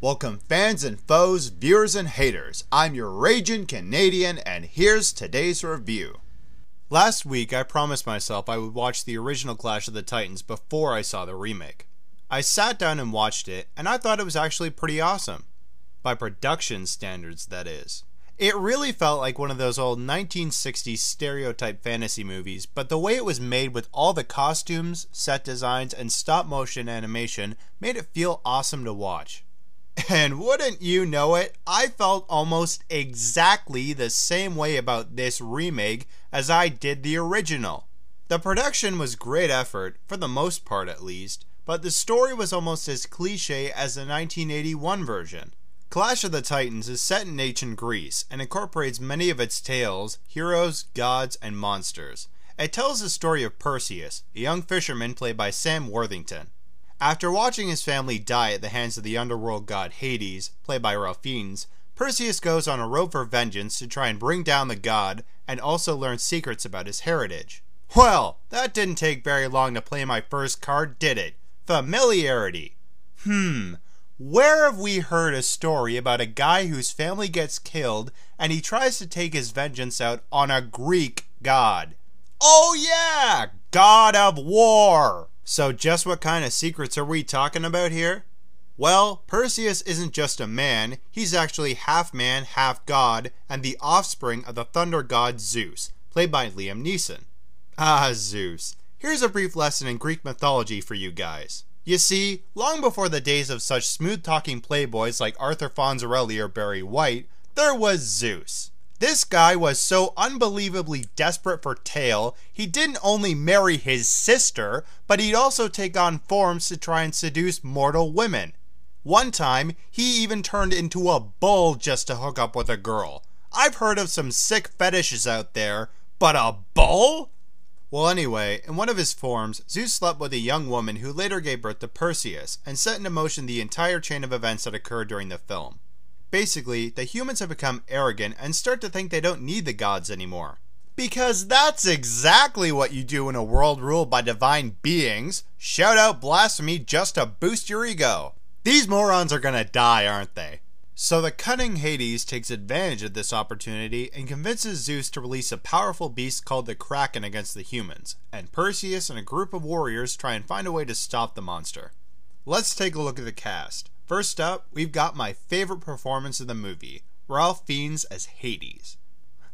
Welcome fans and foes, viewers and haters. I'm your raging Canadian and here's today's review. Last week I promised myself I would watch the original Clash of the Titans before I saw the remake. I sat down and watched it and I thought it was actually pretty awesome. By production standards, that is. It really felt like one of those old 1960s stereotype fantasy movies, but the way it was made with all the costumes, set designs, and stop motion animation made it feel awesome to watch. And wouldn't you know it, I felt almost exactly the same way about this remake as I did the original. The production was great effort, for the most part at least, but the story was almost as cliche as the 1981 version. Clash of the Titans is set in ancient Greece and incorporates many of its tales, heroes, gods, and monsters. It tells the story of Perseus, a young fisherman played by Sam Worthington. After watching his family die at the hands of the underworld god Hades, played by Fiennes, Perseus goes on a road for vengeance to try and bring down the god and also learn secrets about his heritage. Well, that didn't take very long to play my first card, did it? Familiarity. Where have we heard a story about a guy whose family gets killed and he tries to take his vengeance out on a Greek god? Oh yeah! God of War! So just what kind of secrets are we talking about here? Well, Perseus isn't just a man, he's actually half man, half god, and the offspring of the thunder god Zeus, played by Liam Neeson. Ah, Zeus. Here's a brief lesson in Greek mythology for you guys. You see, long before the days of such smooth-talking playboys like Arthur Fonzarelli or Barry White, there was Zeus. This guy was so unbelievably desperate for tail, he didn't only marry his sister, but he'd also take on forms to try and seduce mortal women. One time, he even turned into a bull just to hook up with a girl. I've heard of some sick fetishes out there, but a bull? Well anyway, in one of his forms, Zeus slept with a young woman who later gave birth to Perseus, and set into motion the entire chain of events that occurred during the film. Basically, the humans have become arrogant and start to think they don't need the gods anymore. Because that's exactly what you do in a world ruled by divine beings. Shout out blasphemy just to boost your ego. These morons are gonna die, aren't they? So the cunning Hades takes advantage of this opportunity and convinces Zeus to release a powerful beast called the Kraken against the humans, and Perseus and a group of warriors try and find a way to stop the monster. Let's take a look at the cast. First up, we've got my favorite performance of the movie, Ralph Fiennes as Hades.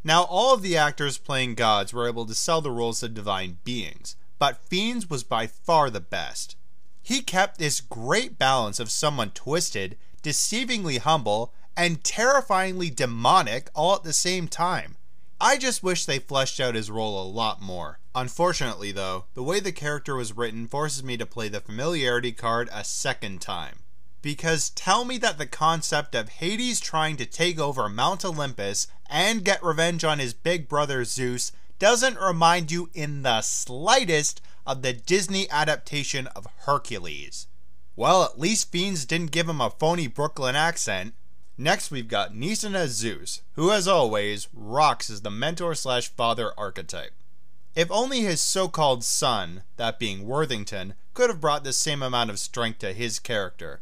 Now, all of the actors playing gods were able to sell the roles of divine beings, but Fiennes was by far the best. He kept this great balance of someone twisted, deceivingly humble, and terrifyingly demonic all at the same time. I just wish they fleshed out his role a lot more. Unfortunately though, the way the character was written forces me to play the familiarity card a second time. Because tell me that the concept of Hades trying to take over Mount Olympus and get revenge on his big brother Zeus doesn't remind you in the slightest of the Disney adaptation of Hercules. Well, at least Fiennes didn't give him a phony Brooklyn accent. Next we've got Neeson as Zeus, who as always rocks as the mentor/father archetype. If only his so-called son, that being Worthington, could have brought the same amount of strength to his character.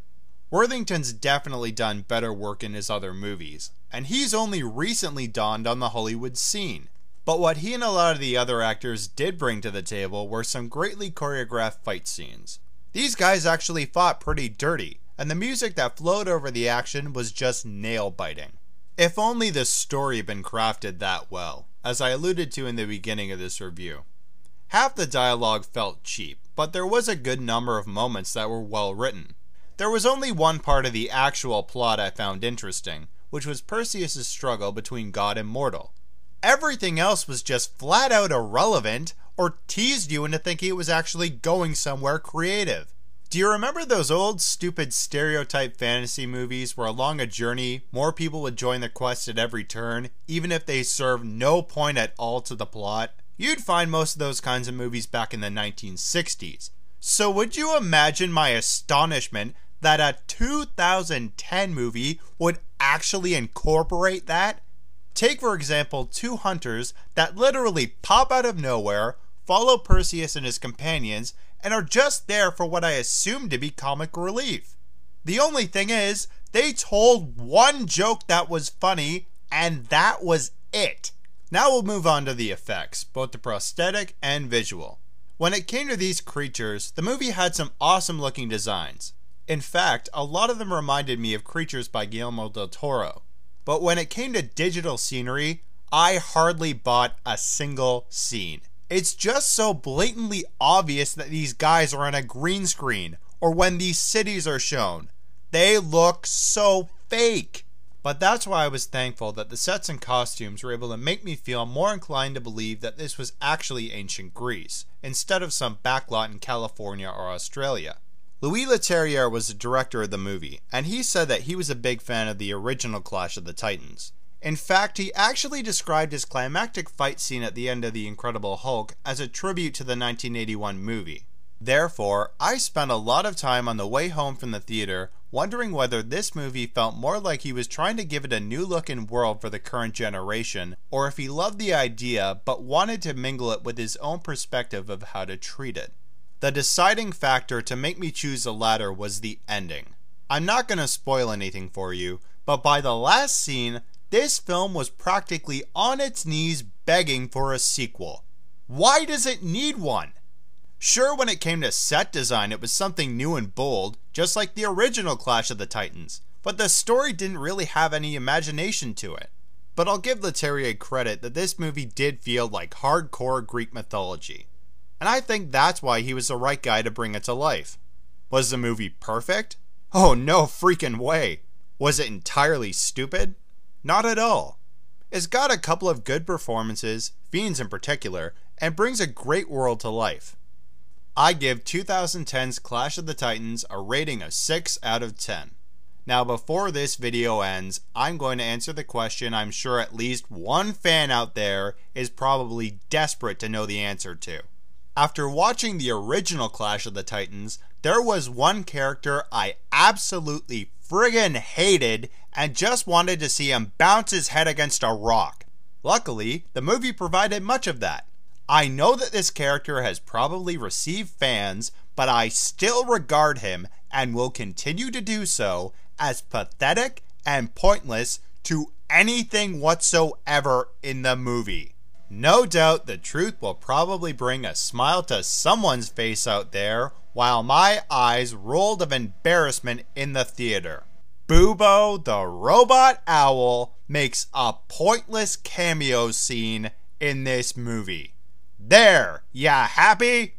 Worthington's definitely done better work in his other movies, and he's only recently dawned on the Hollywood scene. But what he and a lot of the other actors did bring to the table were some greatly choreographed fight scenes. These guys actually fought pretty dirty, and the music that flowed over the action was just nail-biting. If only the story had been crafted that well, as I alluded to in the beginning of this review. Half the dialogue felt cheap, but there was a good number of moments that were well written. There was only one part of the actual plot I found interesting, which was Perseus' struggle between god and mortal. Everything else was just flat out irrelevant, or teased you into thinking it was actually going somewhere creative. Do you remember those old stupid stereotype fantasy movies where along a journey, more people would join the quest at every turn, even if they served no point at all to the plot? You'd find most of those kinds of movies back in the 1960s. So would you imagine my astonishment that a 2010 movie would actually incorporate that? Take for example two hunters that literally pop out of nowhere, follow Perseus and his companions, and are just there for what I assume to be comic relief. The only thing is, They told one joke that was funny, and that was it. Now we'll move on to the effects, both the prosthetic and visual. When it came to these creatures, the movie had some awesome looking designs. In fact, a lot of them reminded me of creatures by Guillermo del Toro. But when it came to digital scenery, I hardly bought a single scene. It's just so blatantly obvious that these guys are on a green screen, or when these cities are shown. They look so fake. But that's why I was thankful that the sets and costumes were able to make me feel more inclined to believe that this was actually ancient Greece, instead of some backlot in California or Australia. Louis Leterrier was the director of the movie, and he said that he was a big fan of the original Clash of the Titans. In fact, he actually described his climactic fight scene at the end of The Incredible Hulk as a tribute to the 1981 movie. Therefore, I spent a lot of time on the way home from the theater wondering whether this movie felt more like he was trying to give it a new look and world for the current generation, or if he loved the idea but wanted to mingle it with his own perspective of how to treat it. The deciding factor to make me choose the latter was the ending. I'm not going to spoil anything for you, but by the last scene, this film was practically on its knees begging for a sequel. Why does it need one? Sure, when it came to set design, it was something new and bold, just like the original Clash of the Titans, but the story didn't really have any imagination to it. But I'll give Leterrier credit that this movie did feel like hardcore Greek mythology. And I think that's why he was the right guy to bring it to life. Was the movie perfect? Oh, no freaking way. Was it entirely stupid? Not at all. It's got a couple of good performances, Fiennes in particular, and brings a great world to life. I give 2010's Clash of the Titans a rating of 6 out of 10. Now before this video ends, I'm going to answer the question I'm sure at least one fan out there is probably desperate to know the answer to. After watching the original Clash of the Titans, there was one character I absolutely friggin' hated and just wanted to see him bounce his head against a rock. Luckily, the movie provided much of that. I know that this character has probably received fans, but I still regard him, and will continue to do so, as pathetic and pointless to anything whatsoever in the movie. No doubt the truth will probably bring a smile to someone's face out there, while my eyes rolled of embarrassment in the theater. Boobo the Robot Owl makes a pointless cameo scene in this movie. There, ya happy?